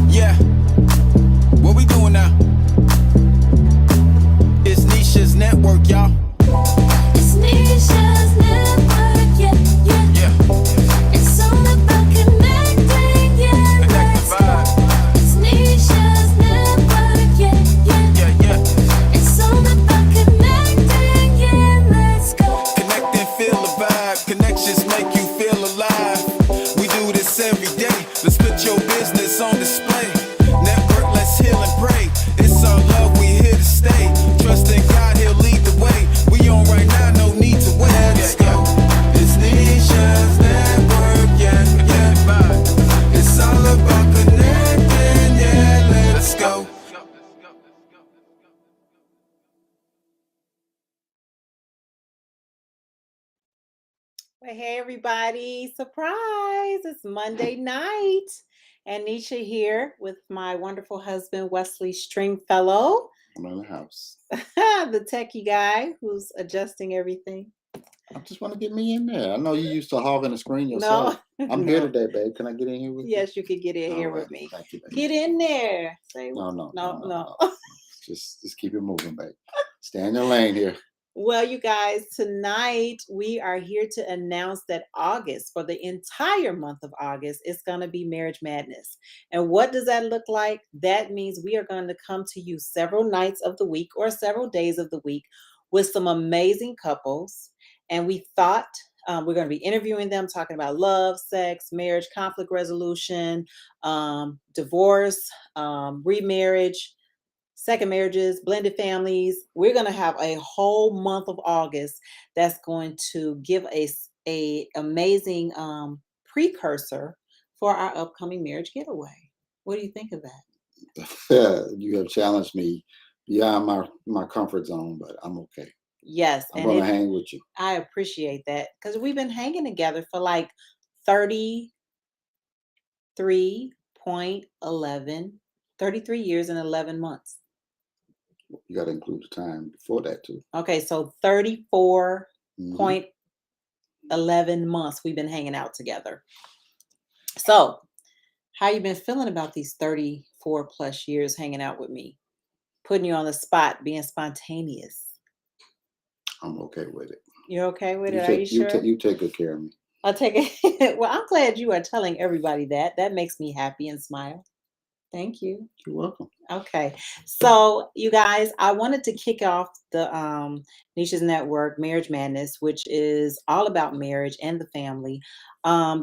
Yeah, what we doing now? It's Neesha's network, y'all. It's Neesha's network, yeah, yeah. Yeah, It's all about connecting, yeah. connect the vibe. It's Neesha's network, yeah, yeah. Yeah, yeah. It's all about connecting, yeah. Let's go. Connect and feel the vibe. Connections make you feel alive. We do this every day. Let's put your business on display. Network, let's heal and pray. It's our love, we here to stay. Trust in God, he'll lead the way. We on right now, no need to wait. Let's go. It's Neesha's network, yeah, yeah. It's all about connecting, yeah. Let's go. Well, hey everybody, surprise! It's Monday night, and Neesha here with my wonderful husband, Wesley Stringfellow, I'm in the house. the techie guy who's adjusting everything. I just want to get me in there. I know you used to hogging the screen yourself. I'm here today, babe. Can I get in here with you? Yes, you could get in here All right. with me. Thank you, babe. Get in there. Say No. no. Just keep it moving, babe. Stay in your lane here. Well, you guys, tonight we are here to announce that August, for the entire month of August, is going to be Marriage Madness. And what does that look like? That means we are going to come to you several nights of the week or several days of the week with some amazing couples. And we thought we're going to be interviewing them, talking about love, sex, marriage, conflict resolution, divorce, remarriage, second marriages, blended families. We're going to have a whole month of August that's going to give us a amazing precursor for our upcoming marriage getaway. What do you think of that? You have challenged me beyond my comfort zone, but I'm okay. Yes. I'm going to hang with you. I appreciate that because we've been hanging together for like 33 years and 11 months. You got to include the time before that too. Okay, so 34.11 months we've been hanging out together. So, how you been feeling about these 34 plus years hanging out with me? Putting you on the spot, being spontaneous. I'm okay with it. You're okay with it? Are you sure? You take good care of me. I'll take it. Well, I'm glad you are telling everybody that. That makes me happy and smile. Thank you. You're welcome. Okay, so you guys, I wanted to kick off the Neesha's Network Marriage Madness, which is all about marriage and the family,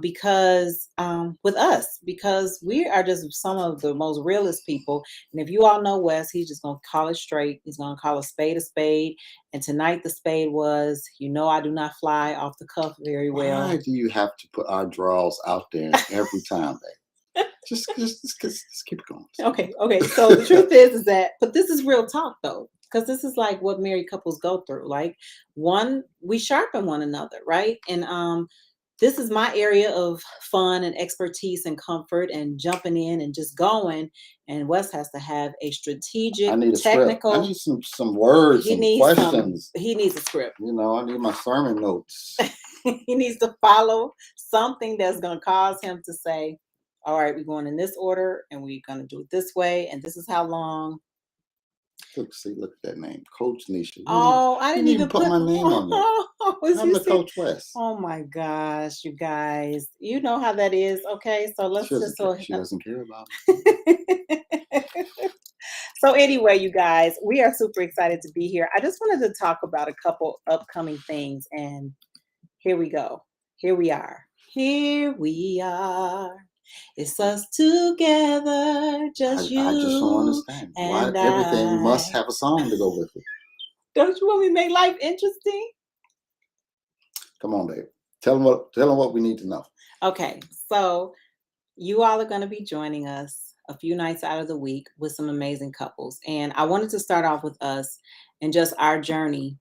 because with us, because we are just some of the most realest people. And if you all know Wes, he's just gonna call it straight. He's gonna call a spade a spade. And tonight the spade was, I do not fly off the cuff very well. Why do you have to put our draws out there every time, babe? Just keep it going. Okay. So the truth is that, but this is real talk though, because this is like what married couples go through. Like we sharpen one another, right? And this is my area of fun and expertise and comfort and jumping in and just going. And Wes has to have a strategic, technical. I need some words, questions. He needs a script. I need my sermon notes. He needs to follow something that's going to cause him to say, all right, we're going in this order and we're going to do it this way. And this is how long. Look at that name, Coach Neesha. I didn't even put my name on there. I'm the Coach West. Oh my gosh, you guys. You know how that is. Okay, so let's She doesn't care about it. So anyway, you guys, we are super excited to be here. I just wanted to talk about a couple upcoming things. And here we go. Here we are. It's us together, just you. I just don't understand why everything must have a song to go with it. Don't you want me to make life interesting? Come on, babe. Tell them what we need to know. Okay, so you all are going to be joining us a few nights out of the week with some amazing couples. And I wanted to start off with us and just our journey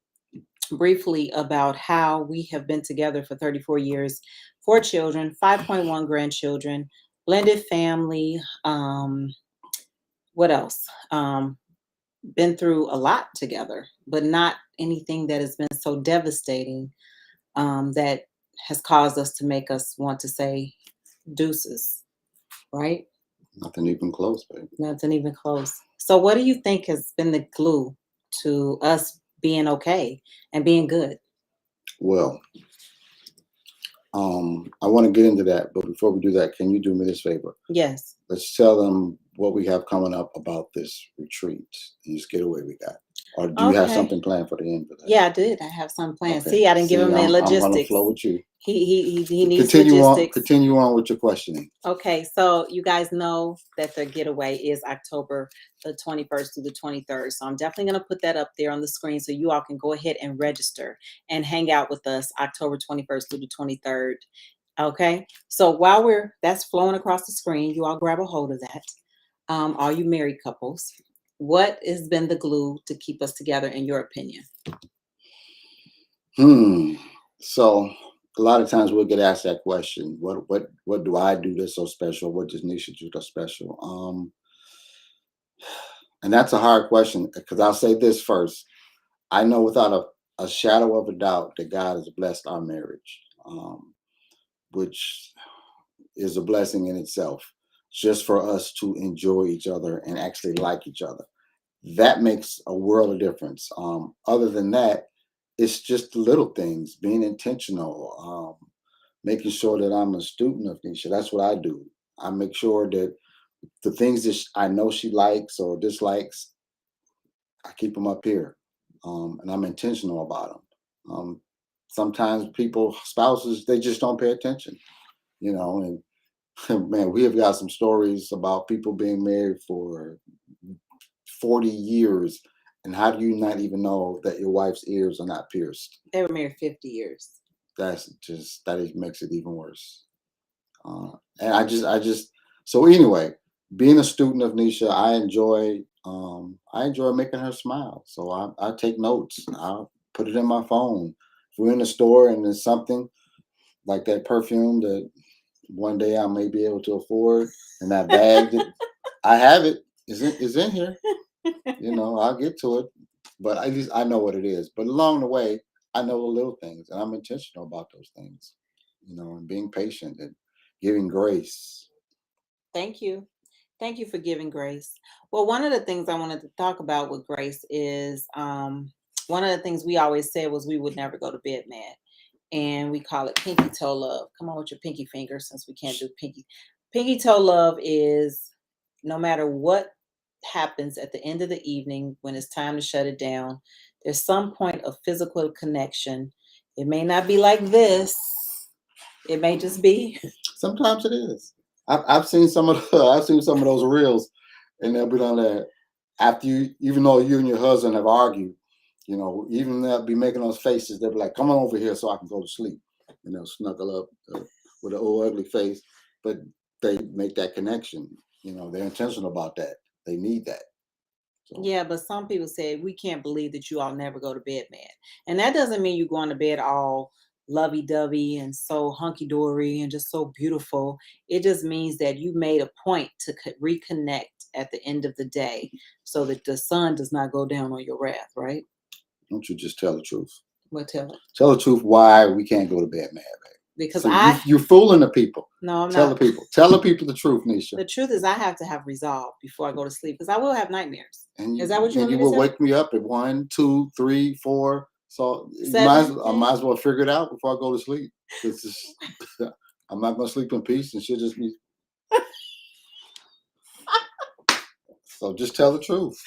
briefly about how we have been together for 34 years, 4 children, 5.1 grandchildren, blended family. What else? Been through a lot together, but not anything that has been so devastating that has caused us to make us want to say deuces. right? Nothing even close, baby. Nothing even close. So what do you think has been the glue to us being okay and being good? Well, I want to get into that, but before we do that, can you do me this favor? Yes. Let's tell them what we have coming up about this retreat, this getaway we got. Or do you have Okay. something planned for the end of that? Yeah, I did. I have some plans. Okay. See, I didn't give him the I'm gonna logistics. flow with you. He needs Continue logistics. Continue on with your questioning. Okay, so you guys know that the getaway is October the 21st through the 23rd. So I'm definitely going to put that up there on the screen so you all can go ahead and register and hang out with us October 21st through the 23rd. Okay, so while that's flowing across the screen, you all grab a hold of that. All you married couples, what has been the glue to keep us together, in your opinion? So a lot of times we'll get asked that question. What do I do that's so special? What does Neesha do that's special? And that's a hard question because I'll say this first. I know without a shadow of a doubt that God has blessed our marriage, which is a blessing in itself, just for us to enjoy each other and actually like each other. That makes a world of difference. Other than that, it's just little things, being intentional, making sure that I'm a student of Neesha. That's what I do. I make sure that the things that I know she likes or dislikes, I keep them up here, and I'm intentional about them. Sometimes spouses, they just don't pay attention, and man, we have got some stories about people being married for 40 years. And how do you not even know that your wife's ears are not pierced? They were married 50 years. That makes it even worse. And so anyway, being a student of Neesha, I enjoy making her smile. So I take notes. I'll put it in my phone. If we're in the store and there's something like that perfume that one day I may be able to afford, and that bag that I have is in here. I'll get to it, but at least I know what it is. But along the way, I know the little things, and I'm intentional about those things, and being patient and giving grace. Thank you. Thank you for giving grace. Well, one of the things I wanted to talk about with grace is one of the things we always said was we would never go to bed mad. And we call it pinky toe love. Come on with your pinky finger, since we can't do pinky. Pinky toe love is no matter what happens at the end of the evening, when it's time to shut it down, there's some point of physical connection. It may not be like this. It may just be. Sometimes it is. I've seen some of those reels, and they'll be on there after even though you and your husband have argued, even they'll be making those faces. They'll be like, "Come on over here so I can go to sleep," and they'll snuggle up with an old ugly face, but they make that connection. They're intentional about that. They need that. So. Yeah, but some people say we can't believe that you all never go to bed mad, and that doesn't mean you're going to bed all lovey-dovey and so hunky-dory and just so beautiful. It just means that you made a point to reconnect at the end of the day so that the sun does not go down on your wrath, right? Don't you just tell the truth? What, tell it? Tell the truth why we can't go to bed mad, babe. Because you're fooling the people. No, I'm tell not. The people. Tell the people the truth, Neesha. The truth is I have to have resolve before I go to sleep because I will have nightmares. Is that what you will wake me up at 1, 2, 3, 4. So I might as well figure it out before I go to sleep. I'm not going to sleep in peace, and she'll just be. So just tell the truth.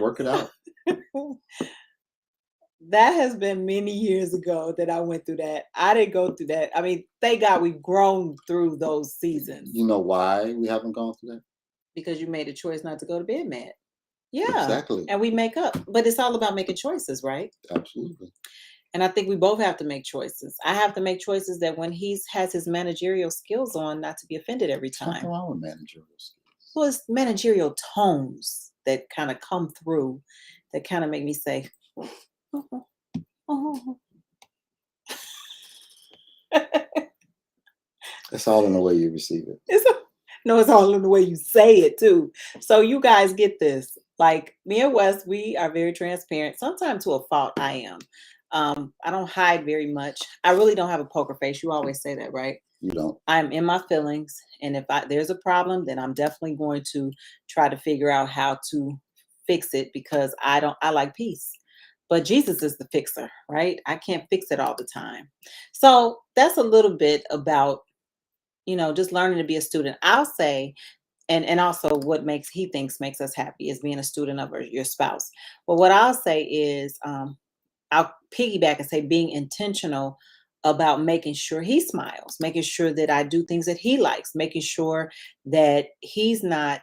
Work it out. That has been many years ago that I went through that. I didn't go through that. I mean, thank God we've grown through those seasons. You know why we haven't gone through that? Because you made a choice not to go to bed mad. Yeah. Exactly. And we make up. But it's all about making choices, right? Absolutely. And I think we both have to make choices. I have to make choices that when he has his managerial skills on, not to be offended every time. Nothing wrong with managerial skills. Well, it's managerial tones that kind of come through that kind of make me say, It's all in the way you receive it. It's all in the way you say it too. So you guys get this. Like me and Wes, we are very transparent. Sometimes to a fault, I am. I don't hide very much. I really don't have a poker face. You always say that, right? You don't. I'm in my feelings, and if there's a problem, then I'm definitely going to try to figure out how to fix it because I like peace. But Jesus is the fixer, right? I can't fix it all the time. So that's a little bit about, just learning to be a student. I'll say, and also what he thinks makes us happy is being a student of your spouse. But what I'll say is, I'll piggyback and say being intentional about making sure he smiles, making sure that I do things that he likes, making sure that he's not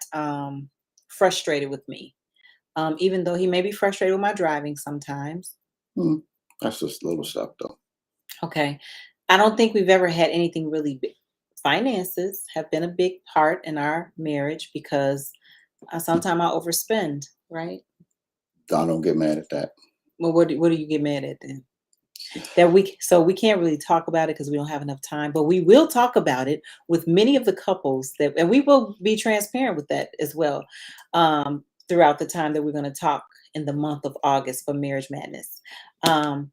frustrated with me, even though he may be frustrated with my driving sometimes. Hmm. That's just little stuff, though. Okay. I don't think we've ever had anything really big. Finances have been a big part in our marriage because sometimes I overspend, right? I don't get mad at that. Well, what do you get mad at then? So we can't really talk about it because we don't have enough time, but we will talk about it with many of the couples and we will be transparent with that as well, throughout the time that we're going to talk in the month of August for Marriage Madness. And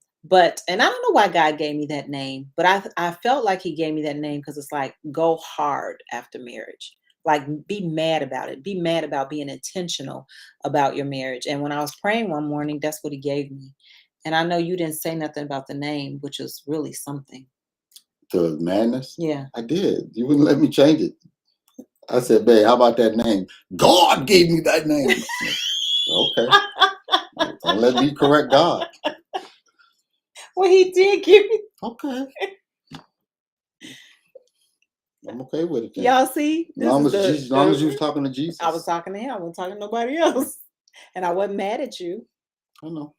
I don't know why God gave me that name, but I felt like he gave me that name because it's like, go hard after marriage. Like, be mad about it. Be mad about being intentional about your marriage. And when I was praying one morning, that's what he gave me. And I know you didn't say nothing about the name, which is really something. The madness? Yeah. I did. You wouldn't let me change it. I said, babe, how about that name? God gave me that name. Okay. Don't let me correct God. Well, he did give me. Okay. I'm okay with it then. Y'all see? As long as you was talking to Jesus. I was talking to him. I wasn't talking to nobody else. And I wasn't mad at you. I know.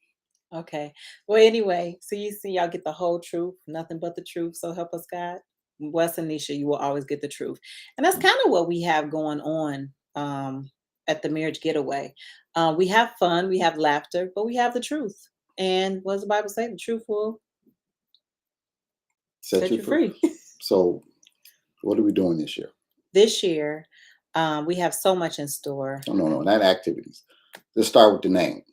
Okay. Well, anyway, so you see, y'all get the whole truth, nothing but the truth. So help us God. Wes and Neesha, you will always get the truth. And that's kind of what we have going on at the marriage getaway. We have fun, we have laughter, but we have the truth. And what does the Bible say? The truth will set you free. So, what are we doing this year? This year, we have so much in store. No, not activities. Let's start with the name.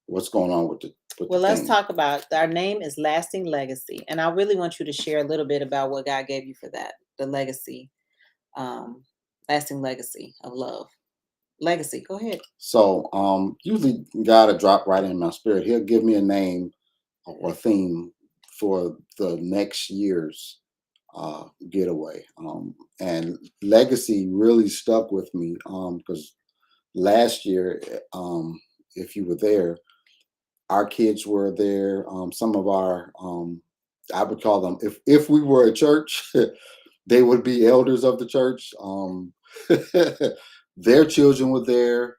What's going on with the let's talk about our name is Lasting Legacy. And I really want you to share a little bit about what God gave you for that, the legacy, lasting legacy of love. Legacy, go ahead. So usually God will drop right in my spirit. He'll give me a name or theme for the next year's getaway. And legacy really stuck with me because last year, if you were there, our kids were there. Some of our, I would call them, if we were a church, they would be elders of the church. Their children were there.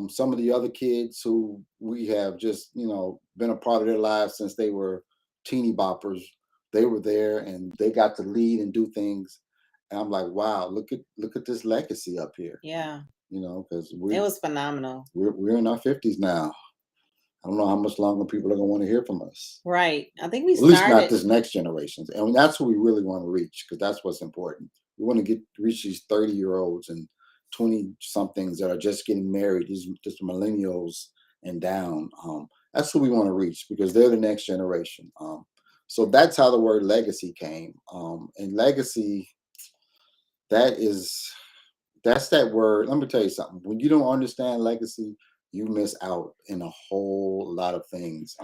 Some of the other kids who we have just, been a part of their lives since they were teeny boppers, they were there and they got to lead and do things. And I'm like, wow, look at this legacy up here. Yeah. Because it was phenomenal. We're in our 50s now. I don't know how much longer people are going to want to hear from us. Right. I think we at least not this next generation. And that's what we really want to reach, because that's what's important. We want to reach these 30-year-olds and 20-somethings that are just getting married, these just millennials and down. That's who we want to reach, because they're the next generation. So that's how the word legacy came. And legacy, that's that word. Let me tell you something. When you don't understand legacy, you miss out in a whole lot of things.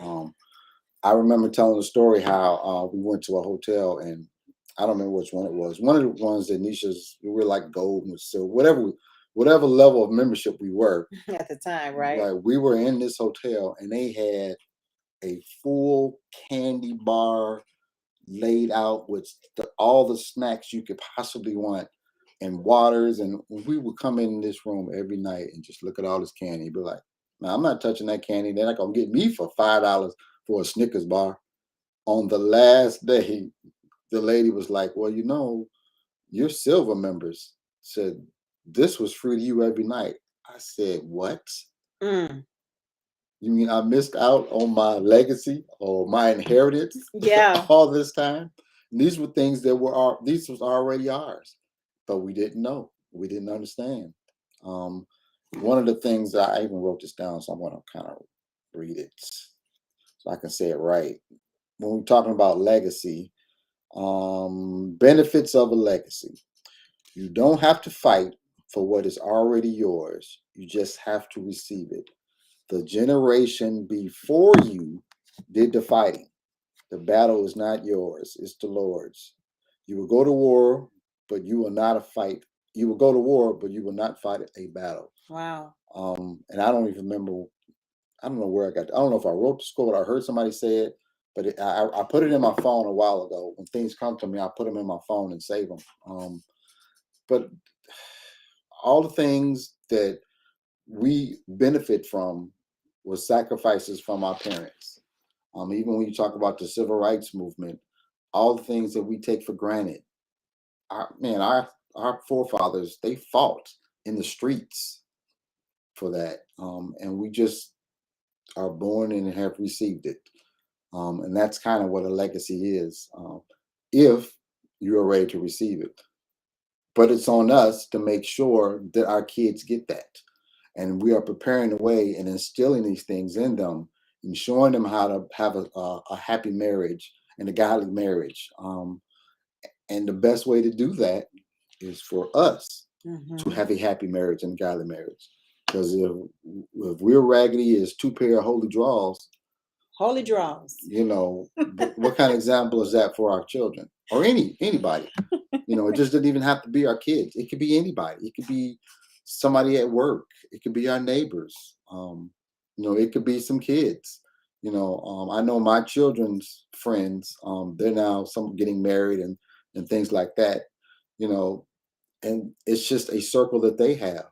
I remember telling a story how we went to a hotel, and I don't remember which one it was. One of the ones that Nisha's, we were like gold and silver, whatever level of membership we were at the time, right? Like, we were in this hotel, and they had a full candy bar laid out with all the snacks you could possibly want, and waters. And we would come in this room every night and just look at all this candy. Be like, "Man, I'm not touching that candy. They're not gonna get me for $5 for a Snickers bar." On the last day, the lady was like, "Well, your silver members said this was free to you every night." I said, "What? Mm. You mean I missed out on my legacy or my inheritance?" Yeah. All this time. And these were things that these was already ours, but we didn't know. We didn't understand. One of the things I even wrote this down, so I'm going to kind of read it so I can say it right. when we're talking about legacy, benefits of a legacy. You don't have to fight for what is already yours. You just have to receive it. The generation before you did the fighting. The battle is not yours, it's the Lord's. You will go to war, but you will not fight. You will go to war, but you will not fight a battle. Wow. And I don't even remember. I don't know where I got. I don't know if I wrote the quote. I heard somebody say it, but I put it in my phone a while ago. When things come to me, I put them in my phone and save them. But all the things that we benefit from was sacrifices from our parents. Even when you talk about the civil rights movement, all the things that we take for granted. Our forefathers, they fought in the streets for that, and we just are born and have received it, and that's kind of what a legacy is, if you are ready to receive it. But it's on us to make sure that our kids get that, and we are preparing the way and instilling these things in them and showing them how to have a happy marriage and a godly marriage. And the best way to do that is for us to have a happy marriage and a godly marriage. Because if we're raggedy as two pair of holy draws, what kind of example is that for our children or anybody? It just doesn't even have to be our kids. It could be anybody. It could be somebody at work. It could be our neighbors. It could be some kids. I know my children's friends. They're now some getting married and things like that. And it's just a circle that they have.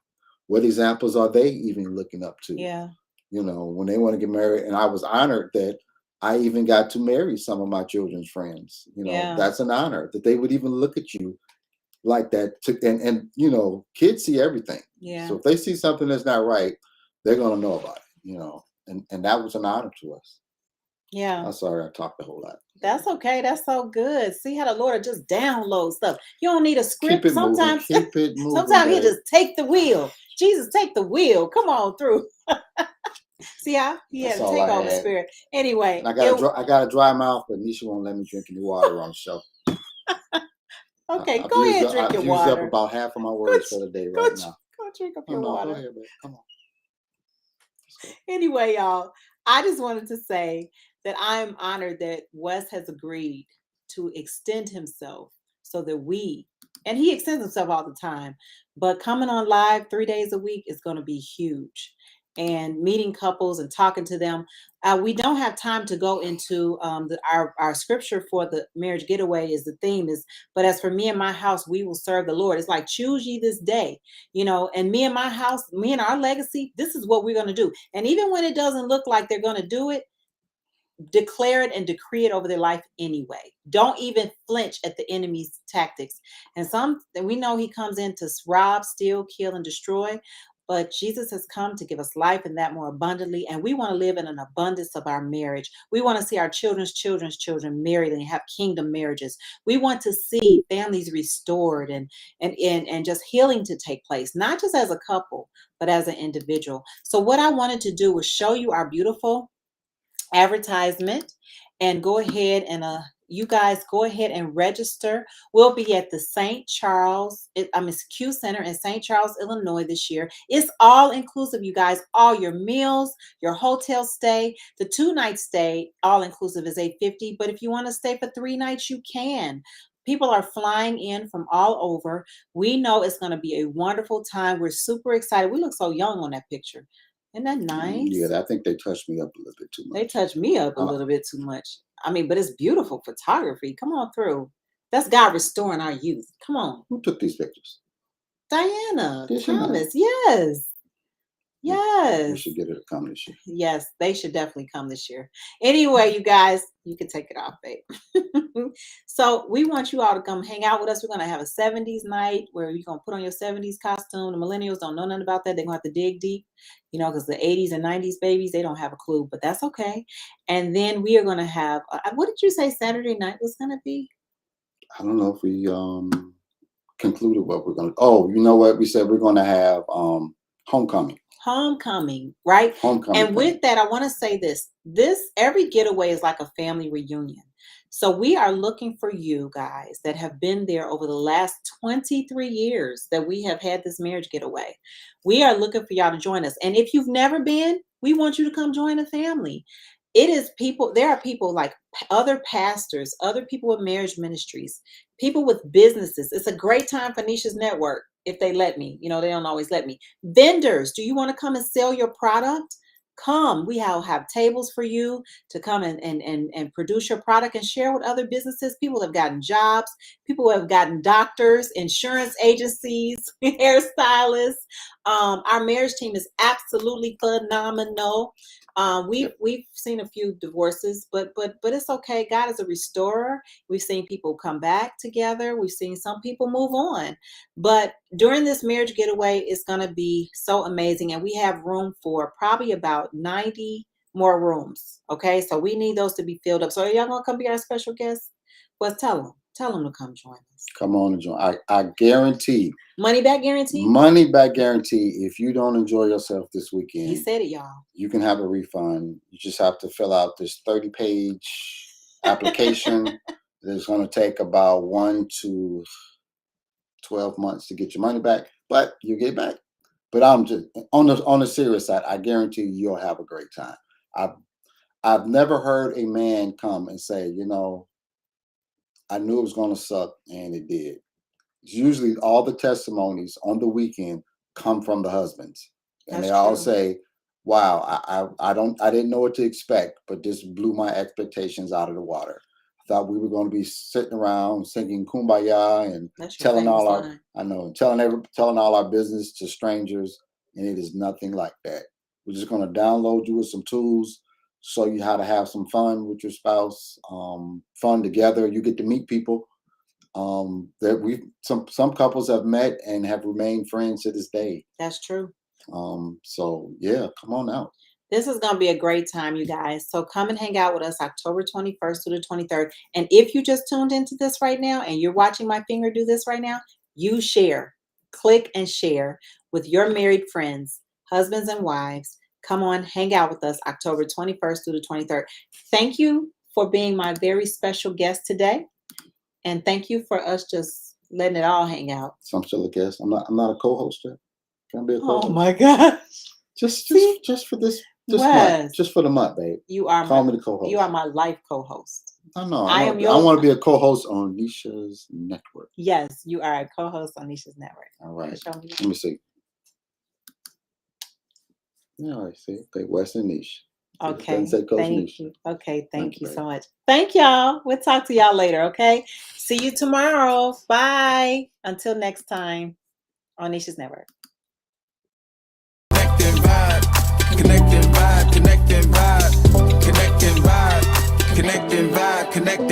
What examples are they even looking up to? Yeah. When they want to get married, and I was honored that I even got to marry some of my children's friends. That's an honor that they would even look at you like that. And kids see everything. Yeah. So if they see something that's not right, they're gonna know about it. And that was an honor to us. Yeah. I'm sorry I talked a whole lot. That's okay. That's so good. See how the Lord will just download stuff. You don't need a script. Keep it Sometimes, moving. Keep it moving. Sometimes He just take the wheel. Jesus, take the wheel. Come on through. See how he had to take all the spirit. Anyway, and I got a dry mouth, but Neesha won't let me drink any water on the show. Okay, go ahead and drink your water. I've used up about half of my words for the day right now. Go drink up your water. Go ahead, babe. Come on. Anyway, y'all, I just wanted to say that I am honored that Wes has agreed to extend himself so that and he extends himself all the time, but coming on live 3 days a week is going to be huge. And meeting couples and talking to them. We don't have time to go into our scripture for the marriage getaway is the theme is, but as for me and my house, we will serve the Lord. It's like, choose ye this day, and me and my house, me and our legacy, this is what we're going to do. And even when it doesn't look like they're going to do it, declare it and decree it over their life anyway. Don't even flinch at the enemy's tactics. And we know he comes in to rob, steal, kill, and destroy. But Jesus has come to give us life and that more abundantly. And we want to live in an abundance of our marriage. We want to see our children's married and have kingdom marriages. We want to see families restored and just healing to take place, not just as a couple, but as an individual. So what I wanted to do was show you our beautiful advertisement and go ahead and you guys go ahead and register. We'll be at the St. Charles, Q Center in St. Charles, Illinois this year. It's all inclusive, you guys. All your meals, your hotel stay, the 2-night stay, all inclusive is $850. But if you want to stay for 3 nights, you can. People are flying in from all over. We know it's going to be a wonderful time. We're super excited. We look so young on that picture. Isn't that nice? Yeah, I think they touched me up a little bit too much. They touched me up a little bit too much. But it's beautiful photography. Come on through. That's God restoring our youth. Come on. Who took these pictures? Diana Thomas. Yes. Yes. We should get her to come this year. Yes, they should definitely come this year. Anyway, you guys, you can take it off, babe. So we want you all to come hang out with us. We're going to have a 70s night where you're going to put on your 70s costume. The millennials don't know nothing about that. They're going to have to dig deep, because the 80s and 90s babies, they don't have a clue, but that's okay. And then we are going to have, what did you say Saturday night was going to be? I don't know if we concluded what we're going to. Oh, you know what? We said we're going to have homecoming. homecoming, right? Homecoming. And with that, I want to say this. Every getaway is like a family reunion. So we are looking for you guys that have been there over the last 23 years that we have had this marriage getaway. We are looking for y'all to join us. And if you've never been, we want you to come join a family. It is people, there are people like other pastors, other people with marriage ministries, people with businesses. It's a great time for Neesha's network if they let me. You know, they don't always let me. Vendors, do you want to come and sell your product? Come. We have tables for you to come and produce your product and share with other businesses. People have gotten jobs, people have gotten doctors, insurance agencies, hairstylists. Our marriage team is absolutely phenomenal. We've seen a few divorces, but it's okay. God is a restorer. We've seen people come back together. We've seen some people move on. But during this marriage getaway, it's going to be so amazing, and we have room for probably about 90 more rooms. Okay, so we need those to be filled up. So are y'all gonna come be our special guests? Well, tell them to come join us. Come on and join. I guarantee. Money back guarantee. Money back guarantee. If you don't enjoy yourself this weekend, He said it, y'all. you can have a refund. You just have to fill out this 30-page application. It's going to take about 1 to 12 months to get your money back, but you get it back. But I'm just on the serious side. I guarantee you'll have a great time. I've never heard a man come and say, you know, I knew it was going to suck, and it did. Usually all the testimonies on the weekend come from the husbands, and That's they all true. say, wow, I didn't know what to expect, but this blew my expectations out of the water. I thought we were going to be sitting around singing Kumbaya and That's your telling famous all line. telling all our business to strangers, and it is nothing like that. We're just going to download you with some tools, show you how to have some fun with your spouse, fun together. You get to meet people that some couples have met and have remained friends to this day. That's true. So yeah, come on out. This is going to be a great time, you guys. So come and hang out with us October 21st to the 23rd. And if you just tuned into this right now and you're watching my finger do this right now, you share, click and share with your married friends, husbands and wives. Come on, hang out with us October 21st to the 23rd. Thank you for being my very special guest today. And thank you for us just letting it all hang out. So I'm still a guest. I'm not a co-host yet. Can I be a co-host? Oh my gosh. Just See? for this Wes, month. Just for the month, babe. You are Call me the co-host. You are my life co-host. I know. I want to be a co-host on Neesha's network. Yes, you are a co-host on Neesha's network. All right. Show me. Let me see. Yeah, I see. Okay, Wesley Neesha. Okay. Say Coach Thank Neesha. you. Okay, thank you babe. so much. Thank y'all. We'll talk to y'all later, okay? See you tomorrow. Bye. Until next time on Neesha's network.